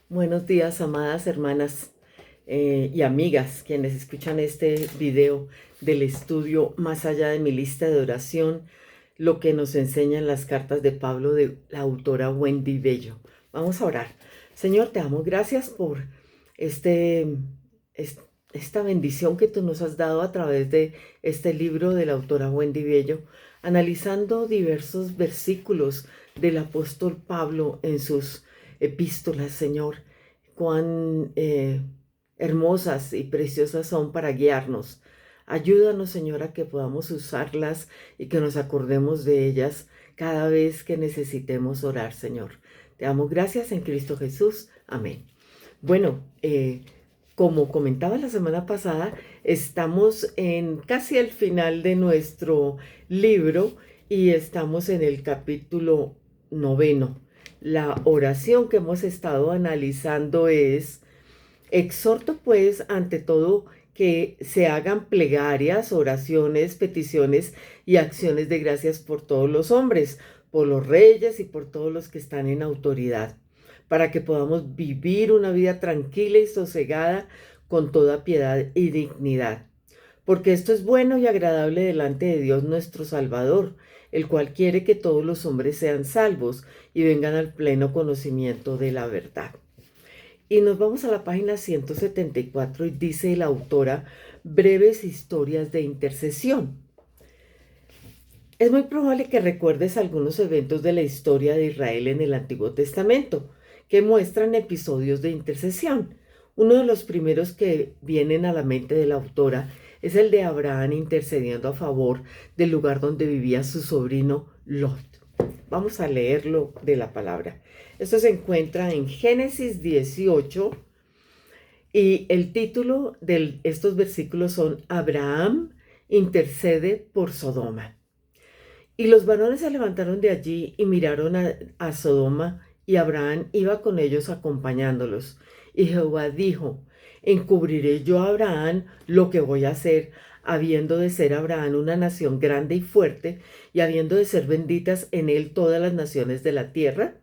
Buenos días, amadas hermanas y amigas, quienes escuchan este video del estudio Más allá de mi lista de oración, lo que nos enseñan las cartas de Pablo de la autora Wendy Bello. Vamos a orar. Señor, te damos gracias por este, es- esta bendición que tú nos has dado a través de este libro de la autora Wendy Bello, analizando diversos versículos del apóstol Pablo en sus epístolas, Señor. Cuán hermosas y preciosas son para guiarnos. Ayúdanos, Señor, a que podamos usarlas y que nos acordemos de ellas cada vez que necesitemos orar, Señor. Te damos gracias en Cristo Jesús. Amén. Bueno, como comentaba la semana pasada, estamos en casi el final de nuestro libro y estamos en el capítulo 9. La oración que hemos estado analizando es: exhorto pues ante todo que se hagan plegarias, oraciones, peticiones y acciones de gracias por todos los hombres, por los reyes y por todos los que están en autoridad, para que podamos vivir una vida tranquila y sosegada con toda piedad y dignidad. Porque esto es bueno y agradable delante de Dios nuestro Salvador, el cual quiere que todos los hombres sean salvos y vengan al pleno conocimiento de la verdad. Y nos vamos a la página 174 y dice la autora: breves historias de intercesión. Es muy probable que recuerdes algunos eventos de la historia de Israel en el Antiguo Testamento que muestran episodios de intercesión. Uno de los primeros que vienen a la mente de la autora es el de Abraham intercediendo a favor del lugar donde vivía su sobrino Lot. Vamos a leerlo de la palabra. Esto se encuentra en Génesis 18 y el título de estos versículos son: Abraham intercede por Sodoma. Y los varones se levantaron de allí y miraron a Sodoma, y Abraham iba con ellos acompañándolos. Y Jehová dijo: ¿encubriré yo a Abraham lo que voy a hacer, habiendo de ser Abraham una nación grande y fuerte, y habiendo de ser benditas en él todas las naciones de la tierra?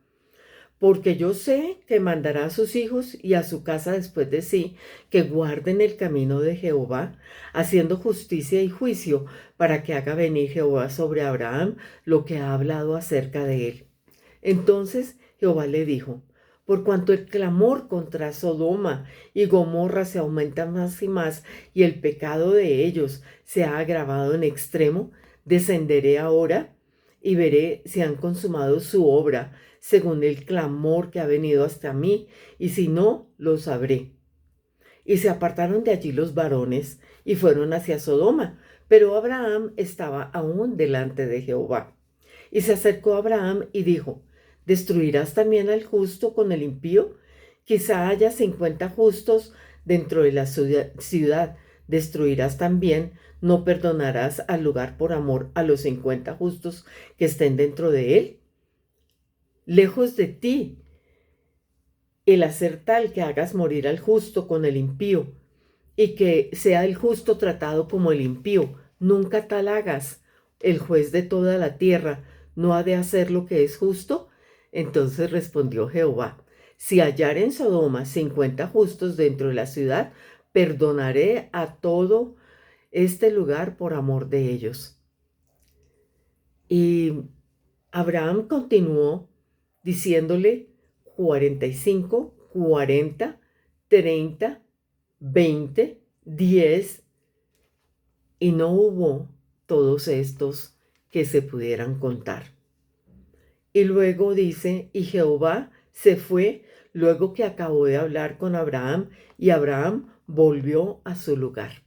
Porque yo sé que mandará a sus hijos y a su casa después de sí, que guarden el camino de Jehová, haciendo justicia y juicio, para que haga venir Jehová sobre Abraham lo que ha hablado acerca de él. Entonces Jehová le dijo: por cuanto el clamor contra Sodoma y Gomorra se aumenta más y más, y el pecado de ellos se ha agravado en extremo, descenderé ahora y veré si han consumado su obra según el clamor que ha venido hasta mí, y si no, lo sabré. Y se apartaron de allí los varones y fueron hacia Sodoma, pero Abraham estaba aún delante de Jehová. Y se acercó a Abraham y dijo: ¿destruirás también al justo con el impío? Quizá haya 50 justos dentro de la ciudad. ¿Destruirás también? ¿No perdonarás al lugar por amor a los 50 justos que estén dentro de él? Lejos de ti el hacer tal que hagas morir al justo con el impío, y que sea el justo tratado como el impío. Nunca tal hagas. El juez de toda la tierra no ha de hacer lo que es justo. Entonces respondió Jehová: si hallare en Sodoma 50 justos dentro de la ciudad, perdonaré a todo este lugar por amor de ellos. Y Abraham continuó diciéndole: 45, 40, 30, 20, 10, y no hubo todos estos que se pudieran contar. Y luego dice: y Jehová se fue luego que acabó de hablar con Abraham, y Abraham volvió a su lugar.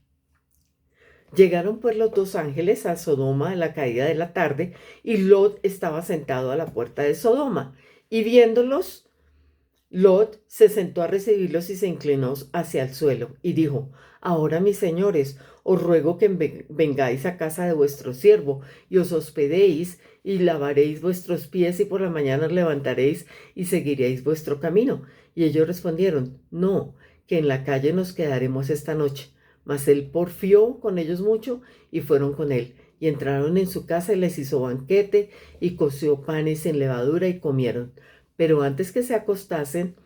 Llegaron pues los dos ángeles a Sodoma a la caída de la tarde, y Lot estaba sentado a la puerta de Sodoma. Y viéndolos, Lot se sentó a recibirlos y se inclinó hacia el suelo y dijo: ahora, mis señores, os ruego que vengáis a casa de vuestro siervo y os hospedéis, y lavaréis vuestros pies, y por la mañana os levantaréis y seguiréis vuestro camino. Y ellos respondieron: no, que en la calle nos quedaremos esta noche. Mas él porfió con ellos mucho, y fueron con él. Y entraron en su casa y les hizo banquete, y coció panes sin levadura, y comieron. Pero antes que se acostasen,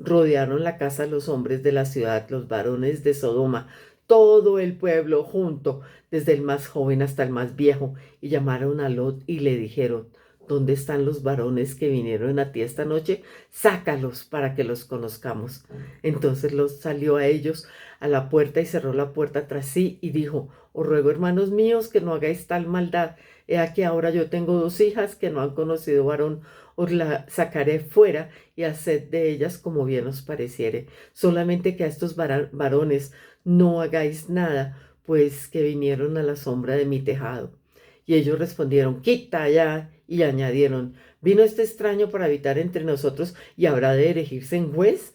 rodearon la casa los hombres de la ciudad, los varones de Sodoma, todo el pueblo junto, desde el más joven hasta el más viejo, y llamaron a Lot y le dijeron: ¿Dónde están los varones que vinieron a ti esta noche? Sácalos para que los conozcamos. Entonces Lot salió a ellos a la puerta y cerró la puerta tras sí y dijo: Os ruego, hermanos míos, que no hagáis tal maldad. He aquí ahora yo tengo 2 hijas que no han conocido varón. Os la sacaré fuera y haced de ellas como bien os pareciere. Solamente que a estos varones no hagáis nada, pues que vinieron a la sombra de mi tejado. Y ellos respondieron: Quita ya. Y añadieron: ¿Vino este extraño para habitar entre nosotros y habrá de erigirse en juez?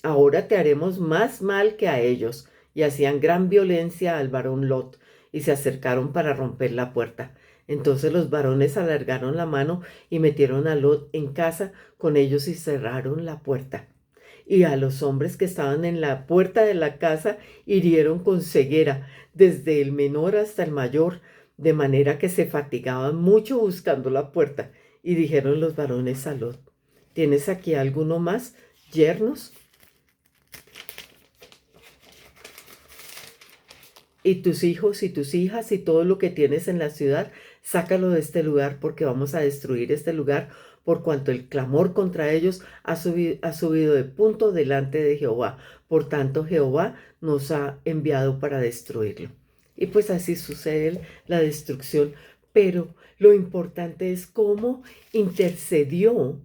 Ahora te haremos más mal que a ellos. Y hacían gran violencia al varón Lot, y se acercaron para romper la puerta. Entonces los varones alargaron la mano y metieron a Lot en casa con ellos y cerraron la puerta. Y a los hombres que estaban en la puerta de la casa hirieron con ceguera, desde el menor hasta el mayor, de manera que se fatigaban mucho buscando la puerta. Y dijeron los varones a Lot: ¿Tienes aquí alguno más, yernos? Y tus hijos y tus hijas y todo lo que tienes en la ciudad, sácalo de este lugar, porque vamos a destruir este lugar, por cuanto el clamor contra ellos ha subido de punto delante de Jehová. Por tanto, Jehová nos ha enviado para destruirlo. Y pues así sucede la destrucción. Pero lo importante es cómo intercedió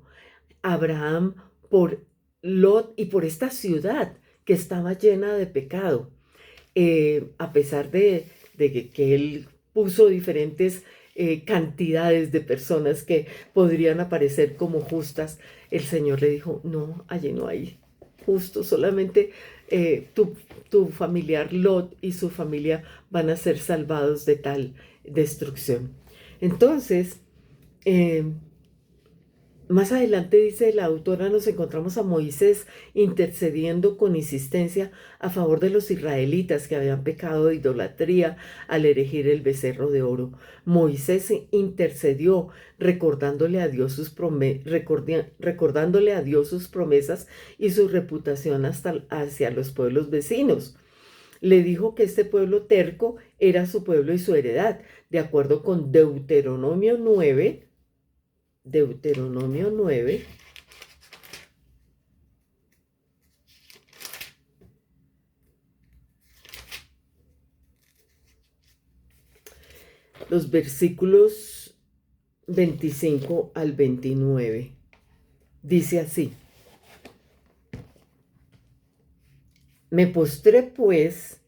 Abraham por Lot y por esta ciudad que estaba llena de pecado. A pesar de que él puso diferentes cantidades de personas que podrían aparecer como justas, el Señor le dijo: no, allí no hay justo, solamente tu familiar Lot y su familia van a ser salvados de tal destrucción. Entonces, eh, más adelante, dice la autora, nos encontramos a Moisés intercediendo con insistencia a favor de los israelitas que habían pecado de idolatría al erigir el becerro de oro. Moisés intercedió recordándole a Dios recordándole a Dios sus promesas y su reputación hacia los pueblos vecinos. Le dijo que este pueblo terco era su pueblo y su heredad, de acuerdo con Deuteronomio 9, los versículos 25 al 29. Dice así: Me postré pues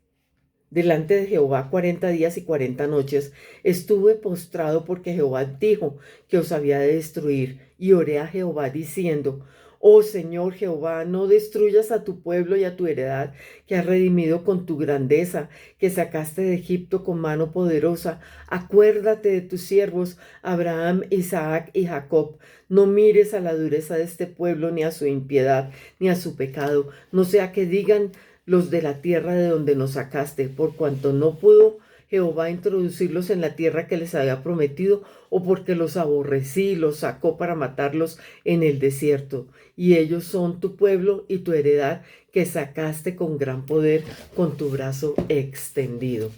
delante de Jehová 40 días y 40 noches. Estuve postrado porque Jehová dijo que os había de destruir. Y oré a Jehová diciendo: Oh Señor Jehová, no destruyas a tu pueblo y a tu heredad, que has redimido con tu grandeza, que sacaste de Egipto con mano poderosa. Acuérdate de tus siervos Abraham, Isaac y Jacob. No mires a la dureza de este pueblo, ni a su impiedad, ni a su pecado, no sea que digan los de la tierra de donde nos sacaste, por cuanto no pudo Jehová introducirlos en la tierra que les había prometido, o porque los aborrecí y los sacó para matarlos en el desierto. Y ellos son tu pueblo y tu heredad, que sacaste con gran poder con tu brazo extendido.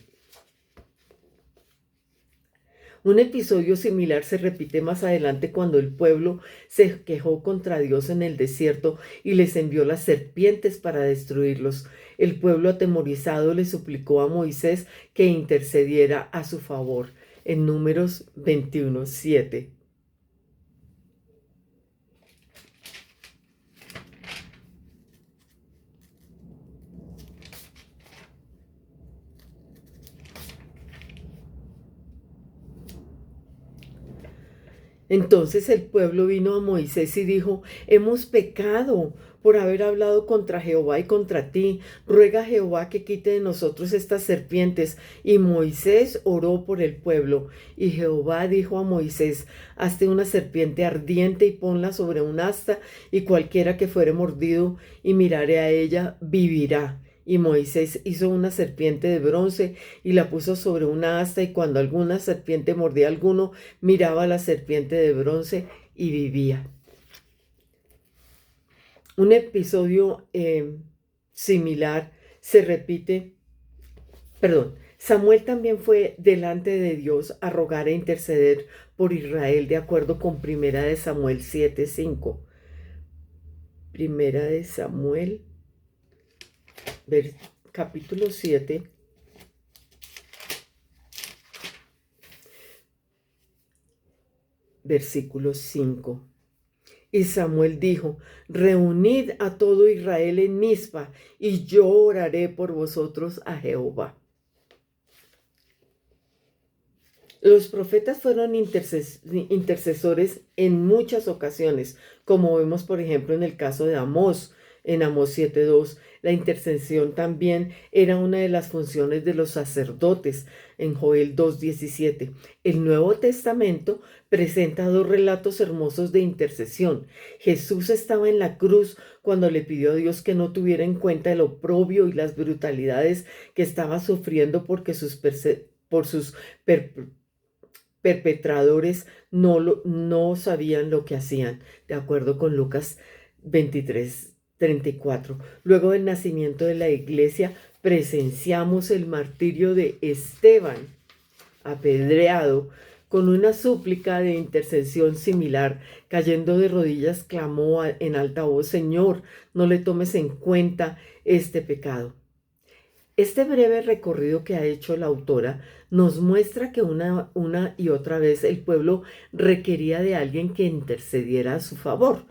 Un episodio similar se repite más adelante cuando el pueblo se quejó contra Dios en el desierto y les envió las serpientes para destruirlos. El pueblo atemorizado le suplicó a Moisés que intercediera a su favor. En Números 21:7. Entonces el pueblo vino a Moisés y dijo: Hemos pecado por haber hablado contra Jehová y contra ti. Ruega a Jehová que quite de nosotros estas serpientes. Y Moisés oró por el pueblo. Y Jehová dijo a Moisés: Hazte una serpiente ardiente y ponla sobre un asta, y cualquiera que fuere mordido y mirare a ella, vivirá. Y Moisés hizo una serpiente de bronce y la puso sobre una asta, y cuando alguna serpiente mordía a alguno, miraba a la serpiente de bronce y vivía. Un episodio similar se repite, perdón, Samuel también fue delante de Dios a rogar e interceder por Israel de acuerdo con Primera de Samuel 7:5. Primera de Samuel, capítulo 7, versículo 5. Y Samuel dijo: reunid a todo Israel en Mizpa, y yo oraré por vosotros a Jehová. Los profetas fueron intercesores en muchas ocasiones, como vemos por ejemplo en el caso de Amós, en Amós 7:2. La intercesión también era una de las funciones de los sacerdotes, en Joel 2:17. El Nuevo Testamento presenta dos relatos hermosos de intercesión. Jesús estaba en la cruz cuando le pidió a Dios que no tuviera en cuenta el oprobio y las brutalidades que estaba sufriendo porque por sus perpetradores no sabían lo que hacían, de acuerdo con Lucas 23:34. Luego del nacimiento de la iglesia, presenciamos el martirio de Esteban, apedreado, con una súplica de intercesión similar. Cayendo de rodillas, clamó en alta voz: Señor, no le tomes en cuenta este pecado. Este breve recorrido que ha hecho la autora nos muestra que una y otra vez el pueblo requería de alguien que intercediera a su favor.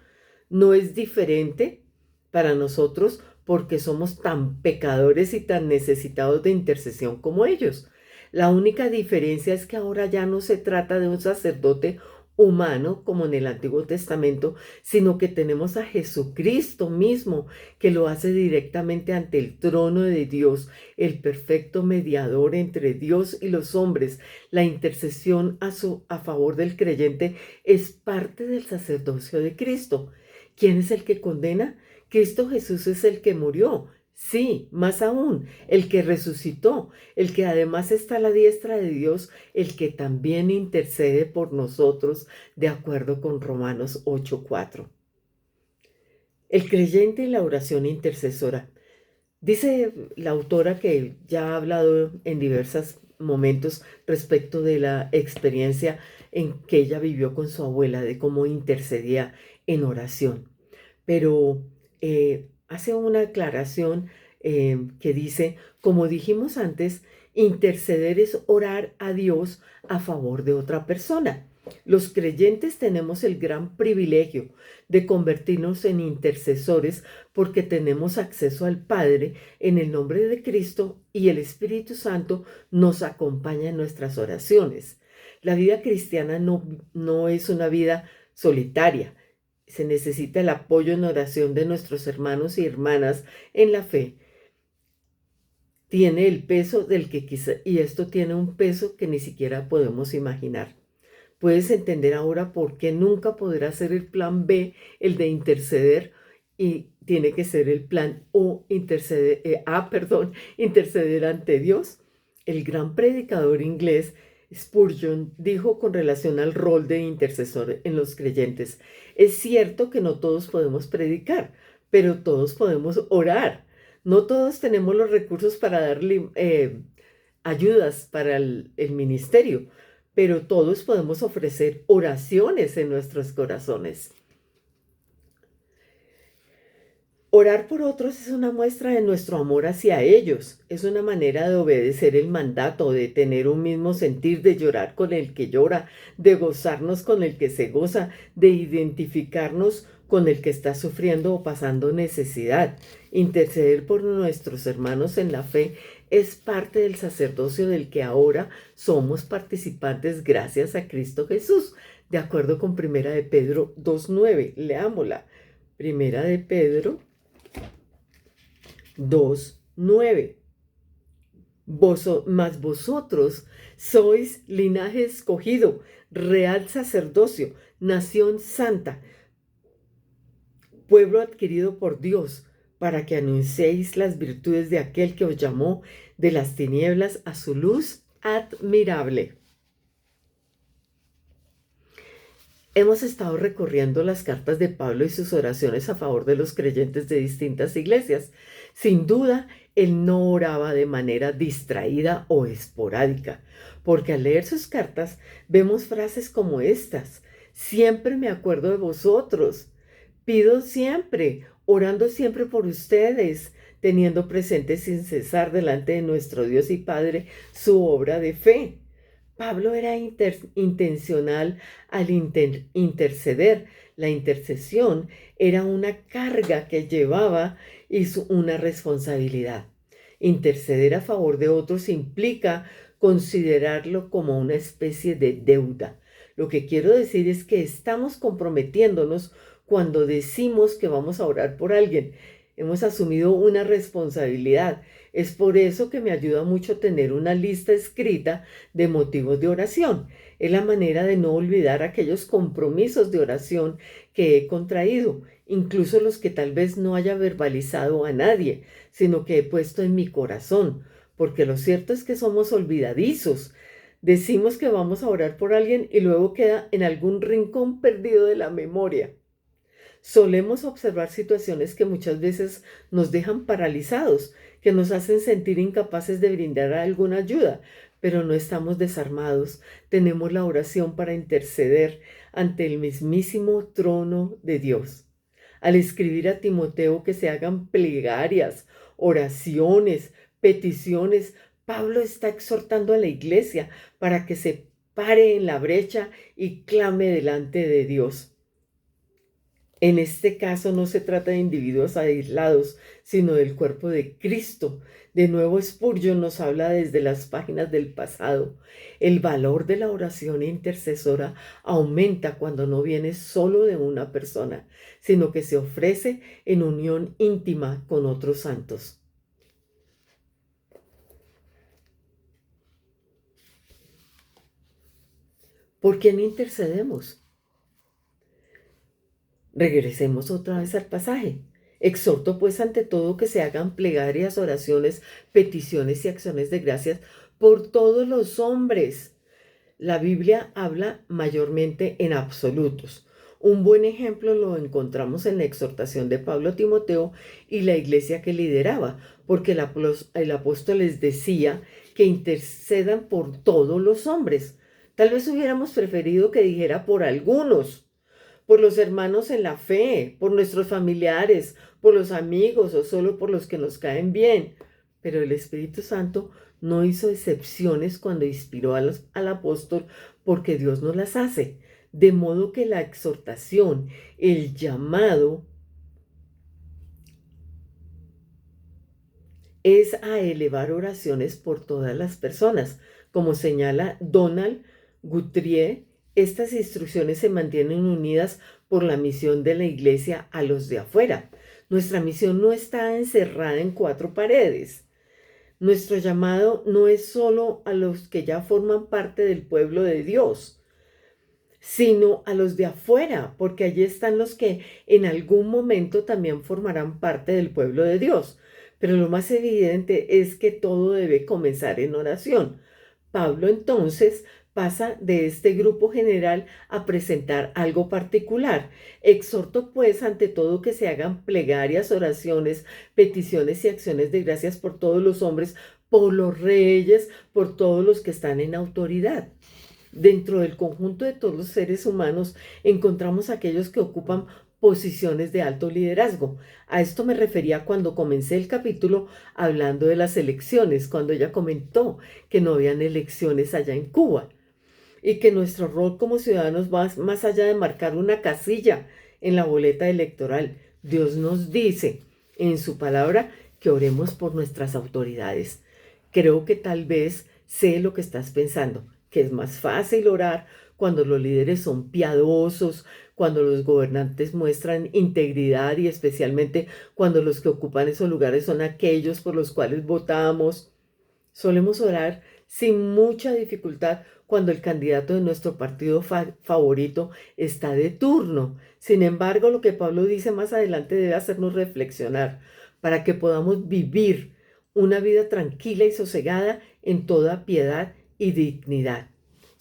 No es diferente para nosotros porque somos tan pecadores y tan necesitados de intercesión como ellos. La única diferencia es que ahora ya no se trata de un sacerdote humano como en el Antiguo Testamento, sino que tenemos a Jesucristo mismo que lo hace directamente ante el trono de Dios, el perfecto mediador entre Dios y los hombres. La intercesión a favor del creyente es parte del sacerdocio de Cristo. ¿Quién es el que condena? Cristo Jesús es el que murió. Sí, más aún, el que resucitó, el que además está a la diestra de Dios, el que también intercede por nosotros, de acuerdo con Romanos 8:4. El creyente y la oración intercesora. Dice la autora que ya ha hablado en diversos momentos respecto de la experiencia en que ella vivió con su abuela, de cómo intercedía en oración. Pero hace una aclaración que dice: como dijimos antes, interceder es orar a Dios a favor de otra persona. Los creyentes tenemos el gran privilegio de convertirnos en intercesores porque tenemos acceso al Padre en el nombre de Cristo y el Espíritu Santo nos acompaña en nuestras oraciones. La vida cristiana no es una vida solitaria. Se necesita el apoyo en oración de nuestros hermanos y hermanas en la fe. Tiene el peso del que y esto tiene un peso que ni siquiera podemos imaginar. Puedes entender ahora por qué nunca podrá ser el plan B, el de interceder, y tiene que ser el plan interceder ante Dios. El gran predicador inglés Spurgeon dijo con relación al rol de intercesor en los creyentes: es cierto que no todos podemos predicar, pero todos podemos orar. No todos tenemos los recursos para darle ayudas para el ministerio, pero todos podemos ofrecer oraciones en nuestros corazones. Orar por otros es una muestra de nuestro amor hacia ellos, es una manera de obedecer el mandato, de tener un mismo sentir, de llorar con el que llora, de gozarnos con el que se goza, de identificarnos con el que está sufriendo o pasando necesidad. Interceder por nuestros hermanos en la fe es parte del sacerdocio del que ahora somos participantes gracias a Cristo Jesús, de acuerdo con Primera de Pedro 2:9. Leámosla. Primera de Pedro 2:9. Mas vosotros sois linaje escogido, real sacerdocio, nación santa, pueblo adquirido por Dios, para que anunciéis las virtudes de aquel que os llamó de las tinieblas a su luz admirable. Hemos estado recorriendo las cartas de Pablo y sus oraciones a favor de los creyentes de distintas iglesias. Sin duda, él no oraba de manera distraída o esporádica, porque al leer sus cartas vemos frases como estas: siempre me acuerdo de vosotros, pido siempre, orando siempre por ustedes, teniendo presente sin cesar delante de nuestro Dios y Padre su obra de fe. Pablo era intencional al interceder. La intercesión era una carga que llevaba y una responsabilidad. Interceder a favor de otros implica considerarlo como una especie de deuda. Lo que quiero decir es que estamos comprometiéndonos cuando decimos que vamos a orar por alguien. Hemos asumido una responsabilidad. Es por eso que me ayuda mucho tener una lista escrita de motivos de oración. Es la manera de no olvidar aquellos compromisos de oración que he contraído, incluso los que tal vez no haya verbalizado a nadie, sino que he puesto en mi corazón, porque lo cierto es que somos olvidadizos. Decimos que vamos a orar por alguien y luego queda en algún rincón perdido de la memoria. Solemos observar situaciones que muchas veces nos dejan paralizados, que nos hacen sentir incapaces de brindar alguna ayuda, pero no estamos desarmados. Tenemos la oración para interceder ante el mismísimo trono de Dios. Al escribir a Timoteo que se hagan plegarias, oraciones, peticiones, Pablo está exhortando a la iglesia para que se pare en la brecha y clame delante de Dios. En este caso no se trata de individuos aislados, sino del cuerpo de Cristo. De nuevo, Spurgeon nos habla desde las páginas del pasado. El valor de la oración intercesora aumenta cuando no viene solo de una persona, sino que se ofrece en unión íntima con otros santos. ¿Por quién intercedemos? Regresemos otra vez al pasaje. Exhorto pues ante todo que se hagan plegarias, oraciones, peticiones y acciones de gracias por todos los hombres. La Biblia habla mayormente en absolutos. Un buen ejemplo lo encontramos en la exhortación de Pablo a Timoteo y la iglesia que lideraba, porque el apóstol les decía que intercedan por todos los hombres. Tal vez hubiéramos preferido que dijera por algunos, por los hermanos en la fe, por nuestros familiares, por los amigos o solo por los que nos caen bien. Pero el Espíritu Santo no hizo excepciones cuando inspiró al apóstol, porque Dios no las hace. De modo que la exhortación, el llamado, es a elevar oraciones por todas las personas. Como señala Donald Guthrie, estas instrucciones se mantienen unidas por la misión de la iglesia a los de afuera. Nuestra misión no está encerrada en cuatro paredes. Nuestro llamado no es solo a los que ya forman parte del pueblo de Dios, sino a los de afuera, porque allí están los que en algún momento también formarán parte del pueblo de Dios. Pero lo más evidente es que todo debe comenzar en oración. Pablo entonces pasa de este grupo general a presentar algo particular. Exhorto pues ante todo que se hagan plegarias, oraciones, peticiones y acciones de gracias por todos los hombres, por los reyes, por todos los que están en autoridad. Dentro del conjunto de todos los seres humanos encontramos aquellos que ocupan posiciones de alto liderazgo. A esto me refería cuando comencé el capítulo hablando de las elecciones, cuando ella comentó que no habían elecciones allá en Cuba y que nuestro rol como ciudadanos va más allá de marcar una casilla en la boleta electoral. Dios nos dice en su palabra que oremos por nuestras autoridades. Creo que tal vez sé lo que estás pensando, que es más fácil orar cuando los líderes son piadosos, cuando los gobernantes muestran integridad y especialmente cuando los que ocupan esos lugares son aquellos por los cuales votamos. Solemos orar sin mucha dificultad cuando el candidato de nuestro partido favorito está de turno. Sin embargo, lo que Pablo dice más adelante debe hacernos reflexionar para que podamos vivir una vida tranquila y sosegada en toda piedad y dignidad.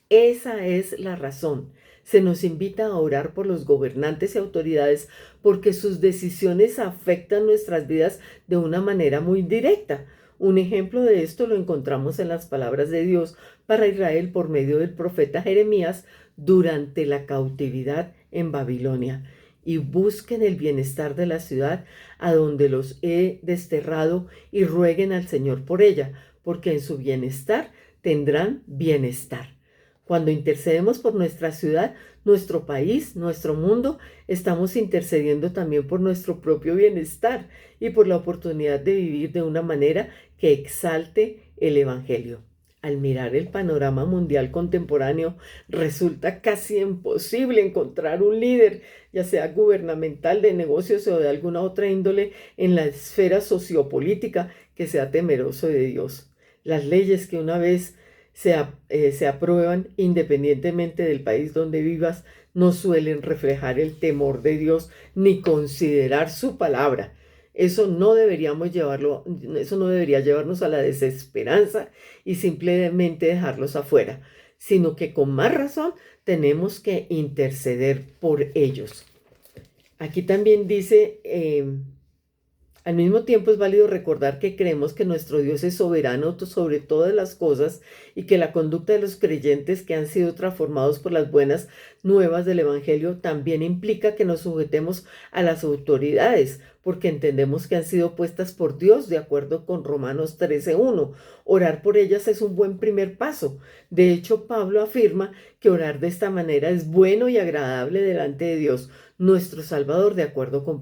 Esa es la razón Se nos invita a orar por los gobernantes y autoridades porque sus decisiones afectan nuestras vidas de una manera muy directa. Un ejemplo de esto lo encontramos en las palabras de Dios para Israel por medio del profeta Jeremías durante la cautividad en Babilonia. Y busquen el bienestar de la ciudad a donde los he desterrado y rueguen al Señor por ella, porque en su bienestar tendrán bienestar. Cuando intercedemos por nuestra ciudad, nuestro país, nuestro mundo, estamos intercediendo también por nuestro propio bienestar y por la oportunidad de vivir de una manera que exalte el Evangelio. Al mirar el panorama mundial contemporáneo, resulta casi imposible encontrar un líder, ya sea gubernamental, de negocios o de alguna otra índole, en la esfera sociopolítica que sea temeroso de Dios. Las leyes que una vez se aprueban independientemente del país donde vivas no suelen reflejar el temor de Dios ni considerar su palabra. Eso no eso no debería llevarnos a la desesperanza y simplemente dejarlos afuera, sino que con más razón tenemos que interceder por ellos. Aquí también dice, al mismo tiempo es válido recordar que creemos que nuestro Dios es soberano sobre todas las cosas y que la conducta de los creyentes que han sido transformados por las buenas nuevas del Evangelio también implica que nos sujetemos a las autoridades, porque entendemos que han sido puestas por Dios de acuerdo con Romanos 13:1. Orar por ellas es un buen primer paso. De hecho, Pablo afirma que orar de esta manera es bueno y agradable delante de Dios, nuestro Salvador, de acuerdo con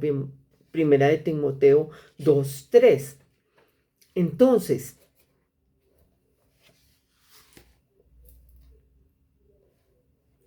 Primera de Timoteo 2:3. Entonces,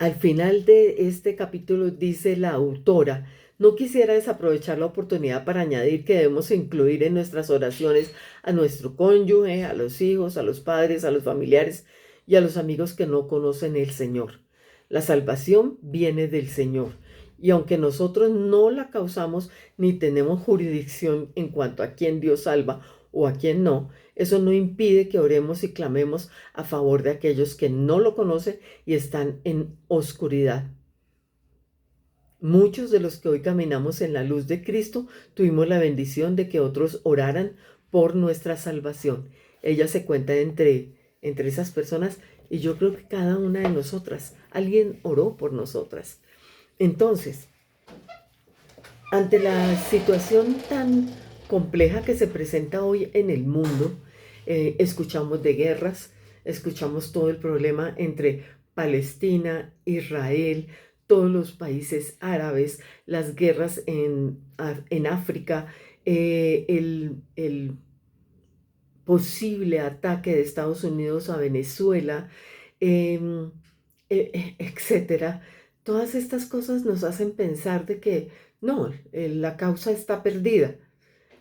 al final de este capítulo dice la autora: no quisiera desaprovechar la oportunidad para añadir que debemos incluir en nuestras oraciones a nuestro cónyuge, a los hijos, a los padres, a los familiares y a los amigos que no conocen el Señor. La salvación viene del Señor. Y aunque nosotros no la causamos ni tenemos jurisdicción en cuanto a quién Dios salva o a quién no, eso no impide que oremos y clamemos a favor de aquellos que no lo conocen y están en oscuridad. Muchos de los que hoy caminamos en la luz de Cristo tuvimos la bendición de que otros oraran por nuestra salvación. Ella se cuenta entre esas personas y yo creo que cada una de nosotras, alguien oró por nosotras. Entonces, ante la situación tan compleja que se presenta hoy en el mundo, escuchamos de guerras, escuchamos todo el problema entre Palestina, Israel, todos los países árabes, las guerras en África, el posible ataque de Estados Unidos a Venezuela, em, etcétera. Todas estas cosas nos hacen pensar de que no, la causa está perdida.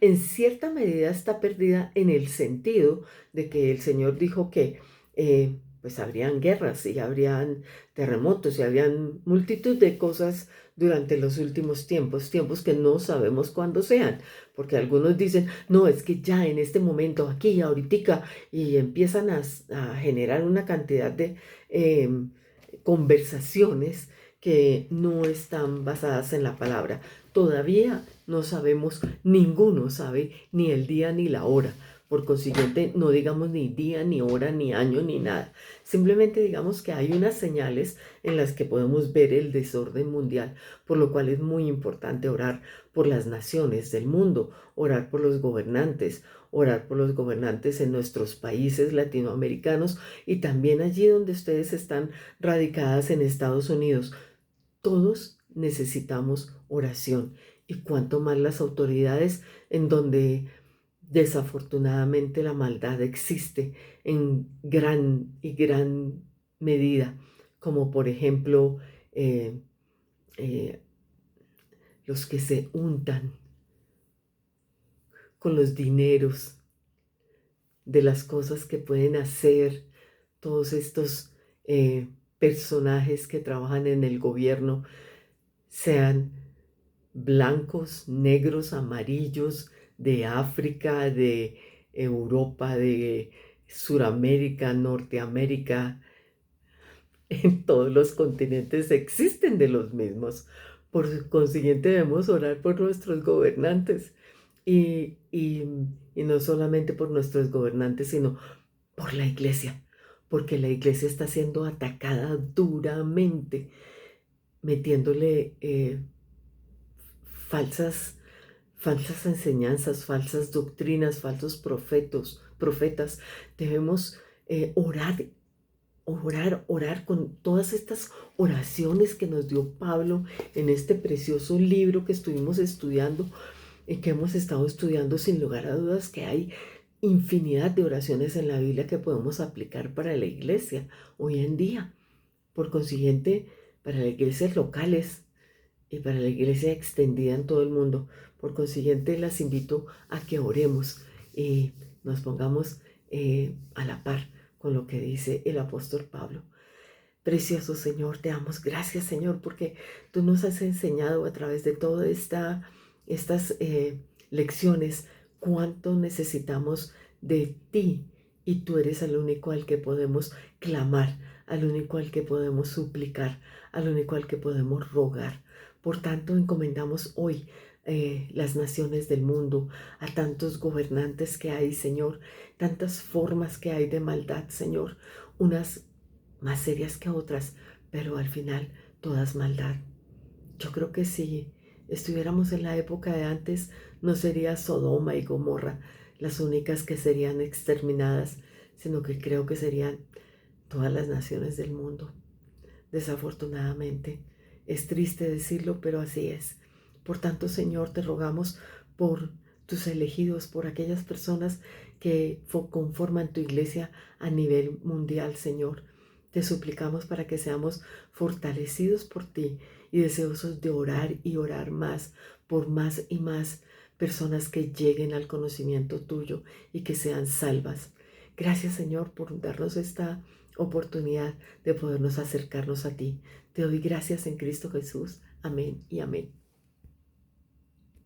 En cierta medida está perdida en el sentido de que el Señor dijo que pues habrían guerras y habrían terremotos y habrían multitud de cosas durante los últimos tiempos, tiempos que no sabemos cuándo sean, porque algunos dicen, no, es que ya en este momento, aquí, ahorita, y empiezan a generar una cantidad de conversaciones que no están basadas en la palabra. Todavía no sabemos, ninguno sabe ni el día ni la hora. Por consiguiente, no digamos ni día, ni hora, ni año, ni nada. Simplemente digamos que hay unas señales en las que podemos ver el desorden mundial, por lo cual es muy importante orar por las naciones del mundo, orar por los gobernantes en nuestros países latinoamericanos y también allí donde ustedes están radicadas en Estados Unidos. Todos necesitamos oración y cuanto más las autoridades en donde desafortunadamente la maldad existe en gran medida, como por ejemplo eh, eh, los que se untan con los dineros de las cosas que pueden hacer todos estos personajes que trabajan en el gobierno, sean blancos, negros, amarillos, de África, de Europa, de Suramérica, Norteamérica, en todos los continentes existen de los mismos. Por consiguiente, debemos orar por nuestros gobernantes y no solamente por nuestros gobernantes, sino por la iglesia, porque la iglesia está siendo atacada duramente, metiéndole falsas, falsas enseñanzas, falsas doctrinas, falsos profetas. Debemos orar, orar con todas estas oraciones que nos dio Pablo en este precioso libro que estuvimos estudiando y que hemos estado estudiando. Sin lugar a dudas que hay infinidad de oraciones en la Biblia que podemos aplicar para la iglesia hoy en día. Por consiguiente, para las iglesias locales y para la iglesia extendida en todo el mundo. Por consiguiente, las invito a que oremos y nos pongamos a la par con lo que dice el apóstol Pablo. Precioso Señor, te damos gracias, Señor, porque tú nos has enseñado a través de todas estas lecciones cuánto necesitamos de ti, y tú eres el único al que podemos clamar, al único al que podemos suplicar, al único al que podemos rogar. Por tanto, encomendamos hoy las naciones del mundo, a tantos gobernantes que hay, Señor, tantas formas que hay de maldad, Señor, unas más serias que otras, pero al final todas maldad. Yo creo que si estuviéramos en la época de antes, no sería Sodoma y Gomorra las únicas que serían exterminadas, sino que creo que serían todas las naciones del mundo. Desafortunadamente, es triste decirlo, pero así es. Por tanto, Señor, te rogamos por tus elegidos, por aquellas personas que conforman tu iglesia a nivel mundial, Señor. Te suplicamos para que seamos fortalecidos por ti y deseosos de orar y orar más por más y más personas que lleguen al conocimiento tuyo y que sean salvas. Gracias, Señor, por darnos esta oportunidad de podernos acercarnos a ti. Te doy gracias en Cristo Jesús. Amén y amén.